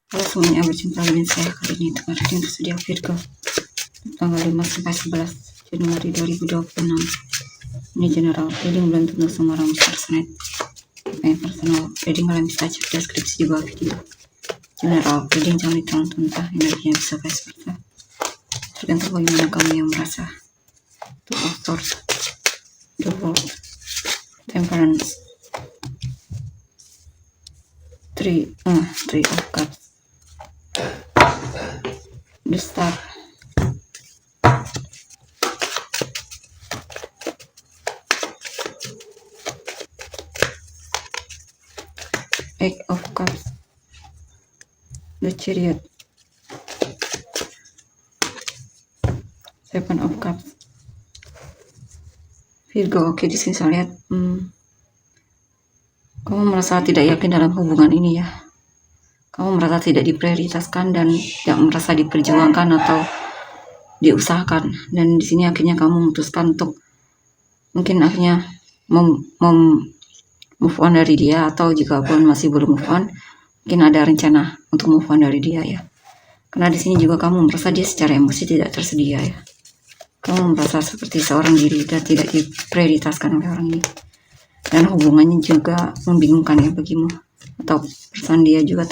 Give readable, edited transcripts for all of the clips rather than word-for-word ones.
Halo semuanya, berjumpa dengan saya kali ini dengan reading tersedia Virgo tanggal 5 sampai 11 Januari 2026. Ini general reading, belum tentu semua orang bisa resonate. Yang personal reading kalian bisa cek deskripsi di bawah video. General reading jangan ditonton mentah, energinya bisa vice versa. Tergantung bagaimana kamu yang merasa. Two of Swords, The World, Temperance, Three of Cups, The Star, Eight of Cups, The Chariot, Seven of Cups. Virgo, oke, di sini saya lihat kamu merasa tidak yakin dalam hubungan ini ya. Kamu merasa tidak diprioritaskan dan tidak merasa diperjuangkan atau diusahakan. Dan di sini akhirnya kamu memutuskan untuk mungkin akhirnya move on dari dia, atau jika pun masih belum move on, mungkin ada rencana untuk move on dari dia ya. Karena di sini juga kamu merasa dia secara emosi tidak tersedia ya. Kamu merasa seperti seorang diri dan tidak diprioritaskan oleh orang ini. Dan hubungannya juga membingungkan ya bagimu. Atau perasaan dia juga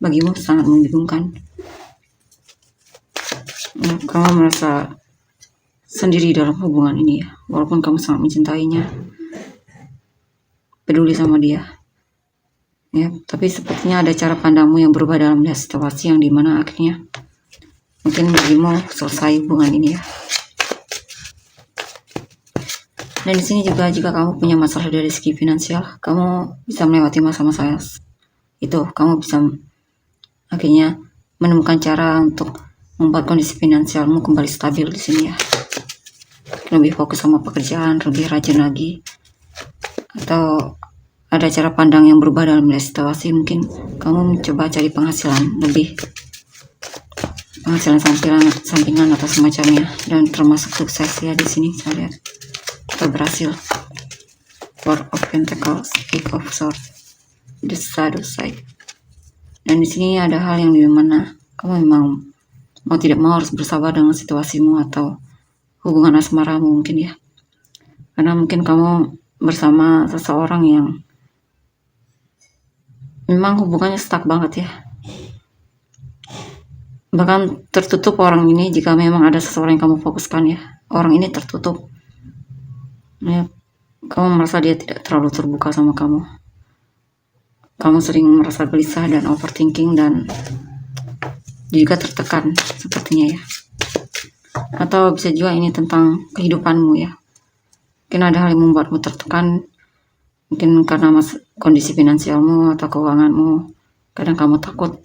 bagimu sangat membingungkan. Kamu merasa sendiri dalam hubungan ini ya. Walaupun kamu sangat mencintainya, peduli sama dia. Ya, tapi sepertinya ada cara pandangmu yang berubah dalam melihat situasi yang dimana akhirnya mungkin bagimu selesai hubungan ini ya. Dan di sini juga jika kamu punya masalah dari segi finansial, kamu bisa melewati masa-masa itu. Kamu bisa akhirnya menemukan cara untuk membuat kondisi finansialmu kembali stabil di sini ya. Lebih fokus sama pekerjaan, lebih rajin lagi, atau ada cara pandang yang berubah dalam melihat situasi. Mungkin kamu mencoba cari penghasilan lebih, penghasilan sampingan atau semacamnya, dan termasuk sukses ya di sini saya lihat. Berhasil. Four of Pentacles, Eight of Swords, The Shadow Side. Dan di sini ada hal yang dimana kamu memang mau tidak mau harus bersabar dengan situasimu atau hubungan asmaramu mungkin ya. Karena mungkin kamu bersama seseorang yang memang hubungannya stuck banget ya. Bahkan tertutup orang ini jika memang ada seseorang yang kamu fokuskan ya. Orang ini tertutup. Ya, kamu merasa dia tidak terlalu terbuka sama kamu. Kamu sering merasa gelisah dan overthinking dan juga tertekan sepertinya ya. Atau bisa juga ini tentang kehidupanmu ya. Mungkin ada hal yang membuatmu tertekan. Mungkin karena kondisi finansialmu atau keuanganmu. Kadang kamu takut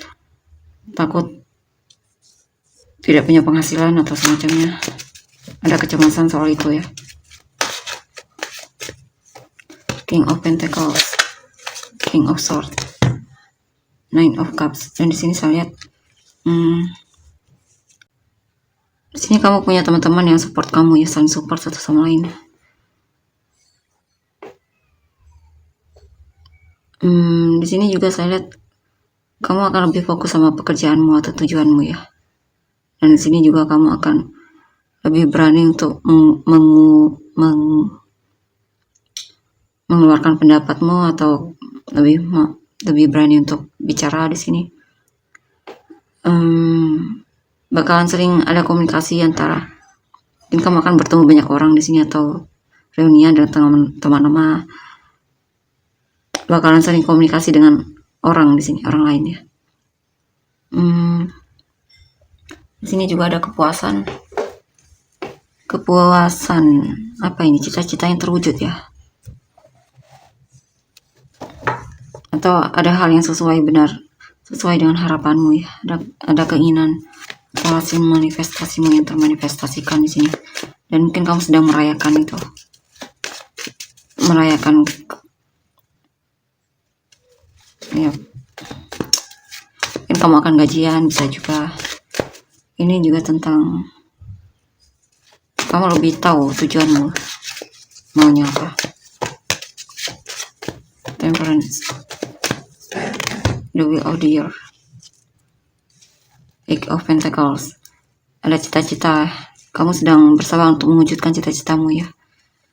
tidak punya penghasilan atau semacamnya. Ada kecemasan soal itu ya. King of Pentacles, King of Swords, Nine of Cups. Dan di sini saya lihat di sini kamu punya teman-teman yang support kamu ya, saling support satu sama lain. Di sini juga saya lihat kamu akan lebih fokus sama pekerjaanmu atau tujuanmu ya. Dan di sini juga kamu akan lebih berani untuk mengeluarkan pendapatmu atau lebih berani untuk bicara di sini. Bakalan sering ada komunikasi antara, mungkin kamu akan bertemu banyak orang di sini atau reunian dengan teman-teman. Bakalan sering komunikasi dengan orang di sini, orang lain ya. Di sini juga ada kepuasan apa ini, cita-cita yang terwujud ya. Atau ada hal yang sesuai dengan harapanmu ya. Ada keinginan atau hasil manifestasimu yang termanifestasikan di sini. Dan mungkin kamu sedang merayakan itu. Ya. Mungkin kamu akan gajian, bisa juga. Ini juga tentang kamu lebih tahu tujuanmu, maunya apa. Temperance, The Wheel of the Year, Eight of Pentacles. Ada cita-cita, kamu sedang bersabar untuk mewujudkan cita-citamu ya.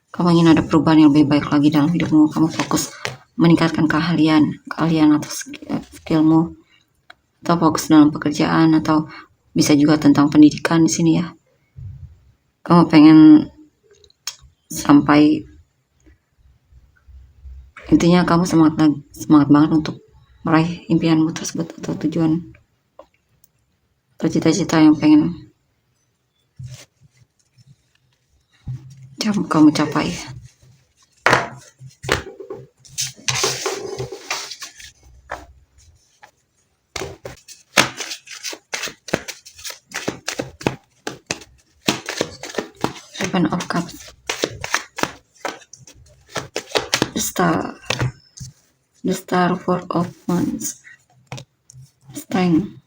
Kamu ingin ada perubahan yang lebih baik lagi dalam hidupmu. Kamu fokus meningkatkan keahlian atau skillmu, atau fokus dalam pekerjaan, atau bisa juga tentang pendidikan di sini ya. Kamu pengen sampai, intinya kamu semangat banget untuk meraih impianmu tersebut atau tujuan atau cita-cita yang pengen kamu capai. Seven of Cups, the Star, Four of Wands, Strength,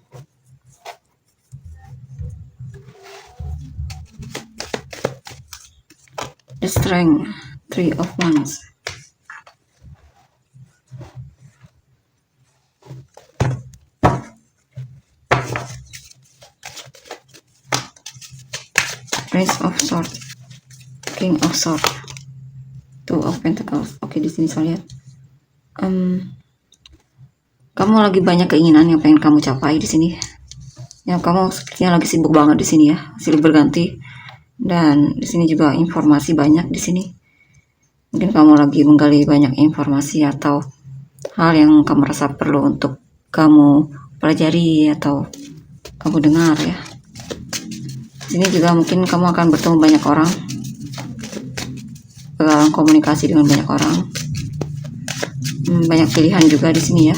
the Strength, Three of Wands, Prince of Swords, King of Swords, Two of Pentacles. Oke, di sini saya lihat kamu lagi banyak keinginan yang pengen kamu capai di sini. Ya, kamu sepertinya lagi sibuk banget di sini ya, silih berganti. Dan di sini juga informasi banyak di sini. Mungkin kamu lagi menggali banyak informasi atau hal yang kamu rasa perlu untuk kamu pelajari atau kamu dengar ya. Di sini juga mungkin kamu akan bertemu banyak orang, dalam komunikasi dengan banyak orang. Banyak pilihan juga di sini ya.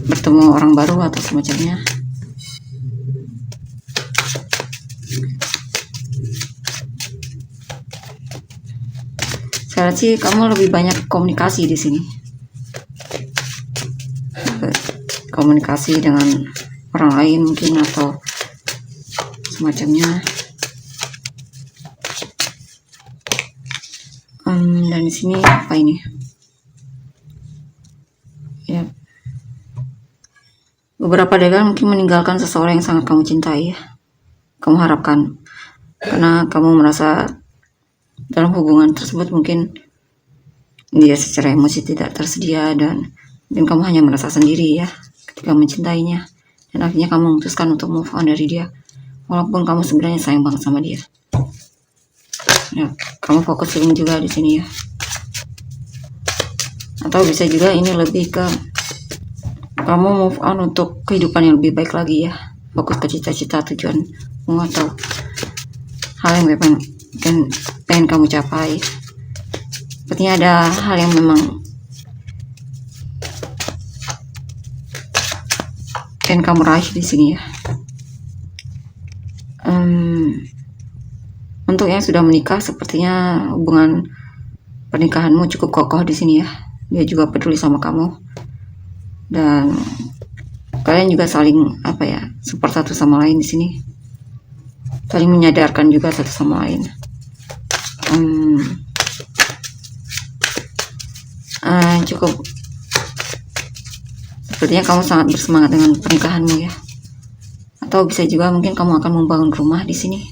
Bertemu orang baru atau semacamnya. Saya lihat sih kamu lebih banyak komunikasi di sini. Komunikasi dengan orang lain mungkin atau semacamnya. Dan di sini apa ini? Ya. Beberapa dari kalian mungkin meninggalkan seseorang yang sangat kamu cintai ya. Kamu harapkan, karena kamu merasa dalam hubungan tersebut mungkin dia secara emosi tidak tersedia, dan mungkin kamu hanya merasa sendiri ya ketika mencintainya, dan akhirnya kamu memutuskan untuk move on dari dia walaupun kamu sebenarnya sayang banget sama dia ya. Kamu fokus healing juga di sini ya, atau bisa juga ini lebih ke kamu move on untuk kehidupan yang lebih baik lagi ya, fokus ke cita-cita tujuanmu atau hal yang pengen kamu capai. Sepertinya ada hal yang memang pengen kamu raih di sini ya. Untuk yang sudah menikah, sepertinya hubungan pernikahanmu cukup kokoh di sini ya. Dia juga peduli sama kamu, dan kalian juga saling support satu sama lain di sini, saling menyadarkan juga satu sama lain. Cukup sepertinya kamu sangat bersemangat dengan pernikahanmu ya, atau bisa juga mungkin kamu akan membangun rumah di sini,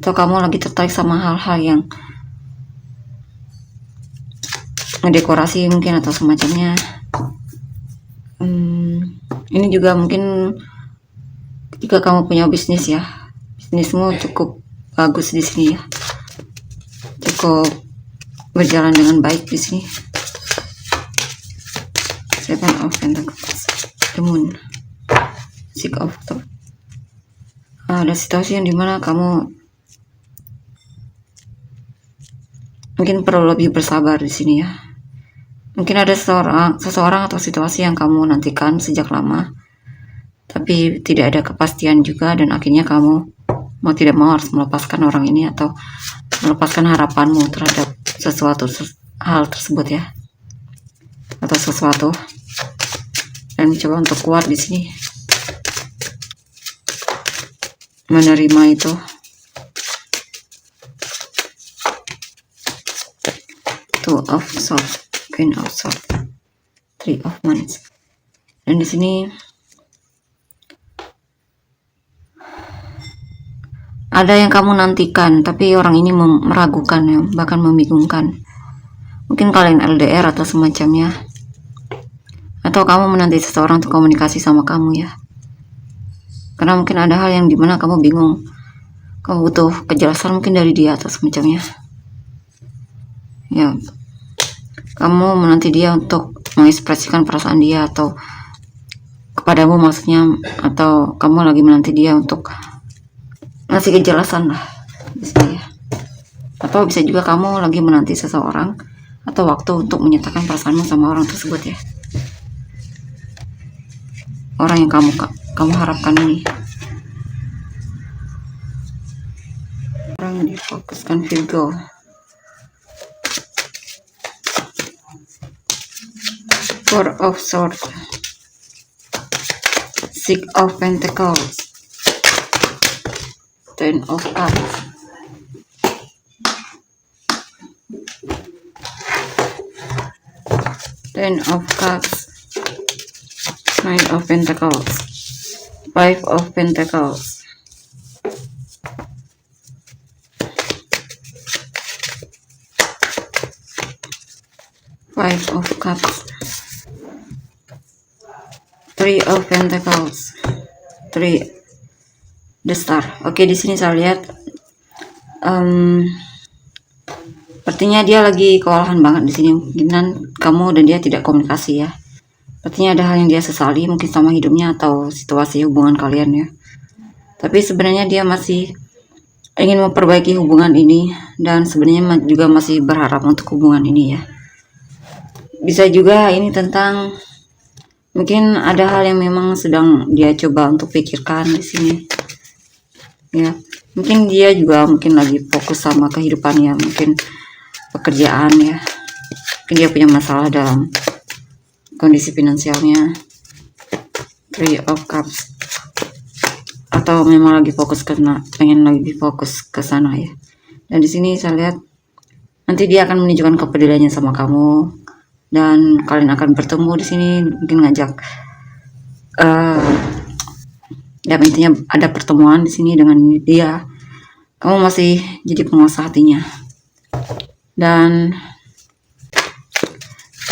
atau kamu lagi tertarik sama hal-hal yang ngedekorasi mungkin atau semacamnya. Ini juga mungkin ketika kamu punya bisnis ya, bisnismu cukup bagus di sini ya, cukup berjalan dengan baik di sini. Seven of Pentacles, the Moon, Six of Cups. Ada situasi yang dimana kamu mungkin perlu lebih bersabar di sini ya. Mungkin ada seseorang atau situasi yang kamu nantikan sejak lama, tapi tidak ada kepastian juga, dan akhirnya kamu mau tidak mau harus melepaskan orang ini atau melepaskan harapanmu terhadap sesuatu hal tersebut ya, atau sesuatu, dan mencoba untuk kuat di sini, menerima itu. Two of Swords, Queen of Swords, Three of Wands, Dan di sini ada yang kamu nantikan, tapi orang ini meragukan ya, bahkan membingungkan. Mungkin kalian LDR atau semacamnya, atau kamu menanti seseorang untuk komunikasi sama kamu ya. Karena mungkin ada hal yang dimana kamu bingung, kamu butuh kejelasan mungkin dari dia atau semacamnya. Ya, kamu menanti dia untuk mengekspresikan perasaan dia atau kepadamu maksudnya, atau kamu lagi menanti dia untuk ngasih kejelasan lah di sini ya. Atau bisa juga kamu lagi menanti seseorang atau waktu untuk menyatakan perasaanmu sama orang tersebut ya. Orang yang kamu harapkan ini. Orang yang difokuskan Virgo. Four of Swords, Six of Pentacles, Ten of Cups, Ten of Cups, Nine of Pentacles, Five of Pentacles, Five of Cups, Three of Pentacles, Three, the Star. Oke, di sini saya lihat sepertinya dia lagi kewalahan banget di sini. Mungkin kamu dan dia tidak komunikasi ya. Sepertinya ada hal yang dia sesali mungkin sama hidupnya atau situasi hubungan kalian ya. Tapi sebenarnya dia masih ingin memperbaiki hubungan ini dan sebenarnya juga masih berharap untuk hubungan ini ya. Bisa juga ini tentang mungkin ada hal yang memang sedang dia coba untuk pikirkan di sini. Ya, mungkin dia juga mungkin lagi fokus sama kehidupannya, mungkin pekerjaan ya. Mungkin dia punya masalah dalam kondisi finansialnya. Three of Cups. Atau memang lagi fokus pengen lagi fokus ke sana ya. Dan di sini saya lihat nanti dia akan menunjukkan kepeduliannya sama kamu. Dan kalian akan bertemu di sini, mungkin ngajak ya intinya ada pertemuan di sini dengan dia. Kamu masih jadi penguasa hatinya. Dan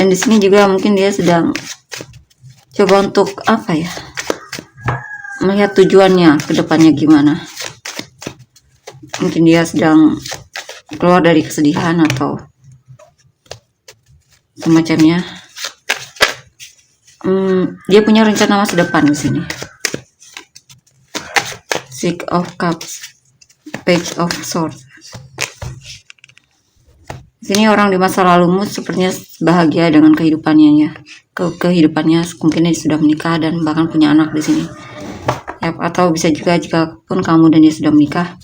di sini juga mungkin dia sedang coba untuk apa ya? Melihat tujuannya ke depannya gimana. Mungkin dia sedang keluar dari kesedihan atau semacamnya. Dia punya rencana masa depan di sini. Six of Cups, Page of Swords. Di sini orang di masa lalumu sepertinya bahagia dengan kehidupannya ya. Kehidupannya mungkin dia sudah menikah dan bahkan punya anak di sini. Ya, atau bisa juga jika pun kamu dan dia sudah menikah,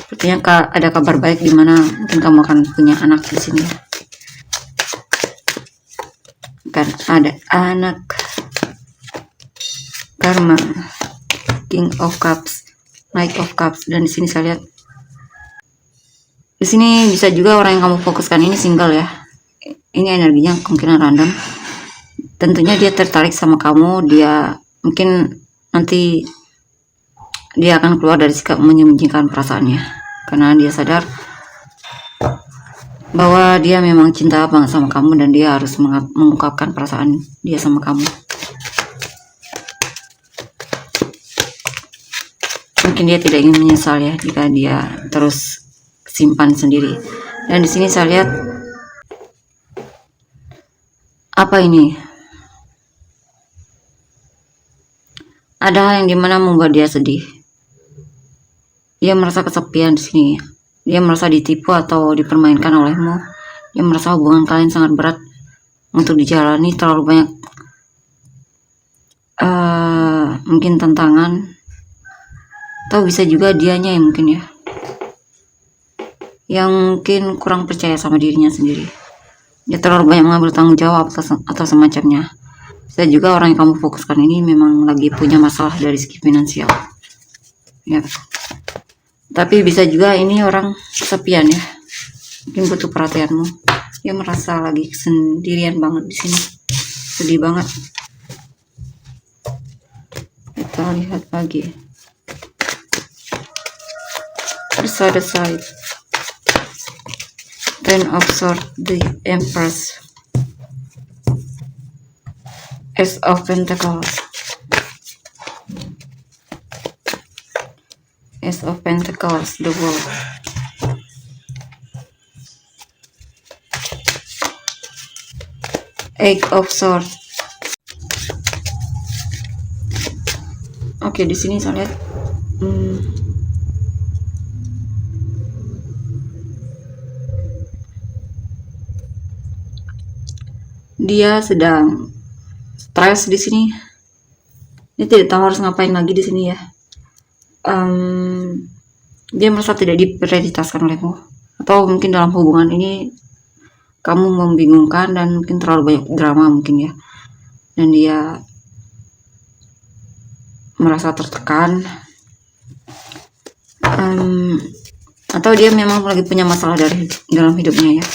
sepertinya ada kabar baik di mana mungkin kamu akan punya anak di sini. Kan ada anak. Karma, King of Cups, Knight of Cups, dan di sini saya lihat di sini bisa juga orang yang kamu fokuskan ini single ya. Ini energinya kemungkinan random. Tentunya dia tertarik sama kamu, dia mungkin nanti dia akan keluar dari sikap menyembunyikan perasaannya karena dia sadar bahwa dia memang cinta banget sama kamu dan dia harus mengungkapkan perasaan dia sama kamu. Mungkin dia tidak ingin menyesal ya jika dia terus simpan sendiri. Dan di sini saya lihat apa ini? Ada hal yang dimana membuat dia sedih. Dia merasa kesepian di sini. Dia merasa ditipu atau dipermainkan olehmu. Dia merasa hubungan kalian sangat berat untuk dijalani, terlalu banyak mungkin tantangan. Atau bisa juga dianya yang mungkin ya, yang mungkin kurang percaya sama dirinya sendiri. Dia terlalu banyak mengambil tanggung jawab atau semacamnya. Bisa juga orang yang kamu fokuskan ini memang lagi punya masalah dari segi finansial ya. Tapi bisa juga ini orang kesepian ya, mungkin butuh perhatianmu. Dia merasa lagi sendirian banget di sini, sedih banget. kita lihat lagi. The side. Ten of Swords, the Empress. Ace of Pentacles. Ace of Pentacles, the World. Eight of Swords. Oke, di sini saya lihat dia sedang stres di sini. Dia tidak tahu harus ngapain lagi di sini ya. Dia merasa tidak diprioritaskan olehmu, atau mungkin dalam hubungan ini kamu membingungkan dan mungkin terlalu banyak drama mungkin ya, dan dia merasa tertekan, atau dia memang lagi punya masalah dalam hidupnya ya.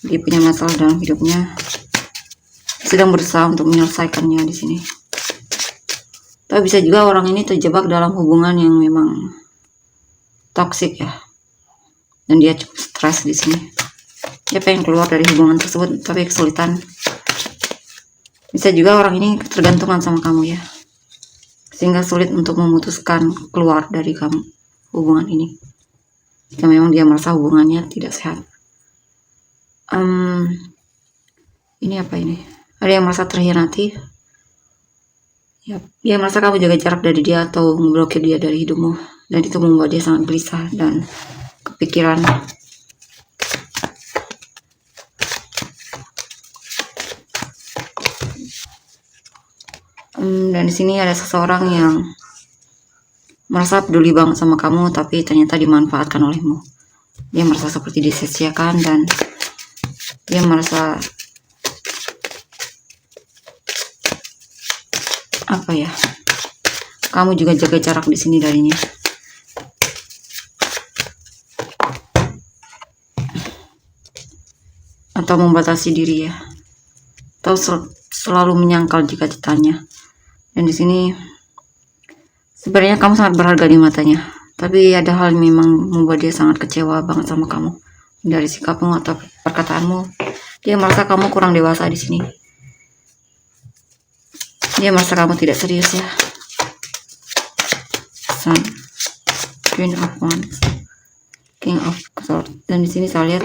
Dia punya masalah dalam hidupnya, sedang berusaha untuk menyelesaikannya di sini. Tapi bisa juga orang ini terjebak dalam hubungan yang memang toksik ya, dan dia cukup stres di sini. Dia pengen keluar dari hubungan tersebut tapi kesulitan. Bisa juga orang ini ketergantungan sama kamu ya, sehingga sulit untuk memutuskan keluar dari hubungan ini, jika memang dia merasa hubungannya tidak sehat. Ini apa ini? Ada yang merasa terhianati ya, dia merasa kamu jaga jarak dari dia atau memblokir dia dari hidupmu, dan itu membuat dia sangat gelisah dan kepikiran. Dan di sini ada seseorang yang merasa peduli banget sama kamu, tapi ternyata dimanfaatkan olehmu. Dia merasa seperti disia-siakan, dan dia merasa apa ya? Kamu juga jaga jarak di sini darinya. Atau membatasi diri ya. Atau selalu menyangkal jika ditanya. Dan di sini sebenarnya kamu sangat berharga di matanya, tapi ada hal yang memang membuat dia sangat kecewa banget sama kamu. Dari sikapmu atau perkataanmu, dia merasa kamu kurang dewasa di sini. Dia merasa kamu tidak serius ya. Sun, Queen of Wands, King of Swords. Dan di sini saya lihat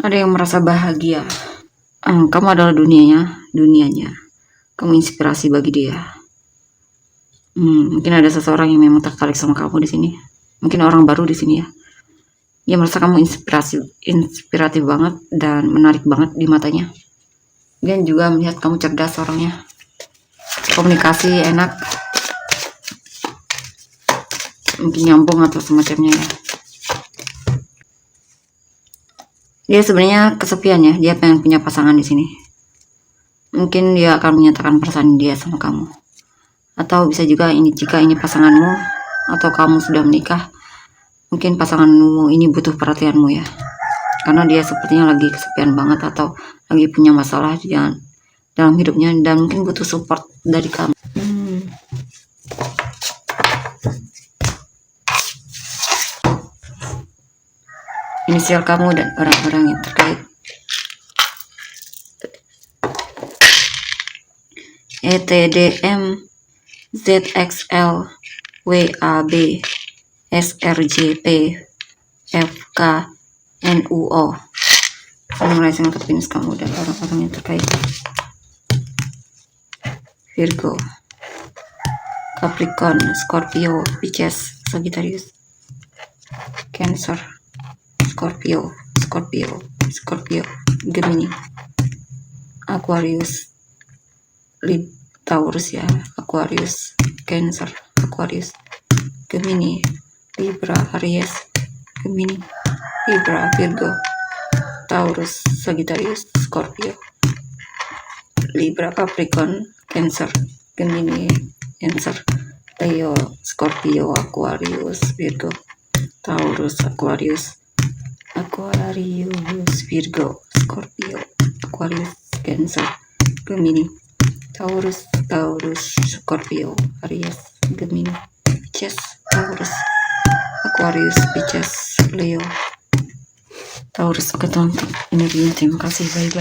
ada yang merasa bahagia. Kamu adalah dunianya. Kamu inspirasi bagi dia. Mungkin ada seseorang yang memang tertarik sama kamu di sini. Mungkin orang baru di sini ya. Dia merasa kamu inspiratif banget dan menarik banget di matanya. Dia juga melihat kamu cerdas orangnya. Komunikasi enak. Mungkin nyambung atau semacamnya ya. Dia sebenarnya kesepian ya, dia pengen punya pasangan di sini. Mungkin dia akan menyatakan perasaan dia sama kamu. Atau bisa juga jika ini pasanganmu atau kamu sudah menikah, mungkin pasanganmu ini butuh perhatianmu ya. Karena dia sepertinya lagi kesepian banget atau lagi punya masalah dalam hidupnya, dan mungkin butuh support dari kamu. Inisial kamu dan orang-orang yang terkait. ETDM ZXL WAB SRJP FK NUO. Summarizing untuk penis kamu dan orang-orang yang terkait. Virgo, Capricorn, Scorpio, Pisces, Sagittarius, Cancer, Scorpio, Gemini, Aquarius, Taurus ya, Aquarius, Cancer, Aquarius, Gemini, Libra, Aries, Gemini, Libra, Virgo, Taurus, Sagittarius, Scorpio, Libra, Capricorn, Cancer, Gemini, Cancer, Leo, Scorpio, Aquarius, Virgo, Taurus, Aquarius, Virgo, Scorpio, Aquarius, Cancer, Gemini, Taurus, Scorpio, Aries, Gemini, Pisces, Taurus, Aquarius, Pisces, Leo, Taurus. Oke teman-teman, energinya terima kasih, bye-bye.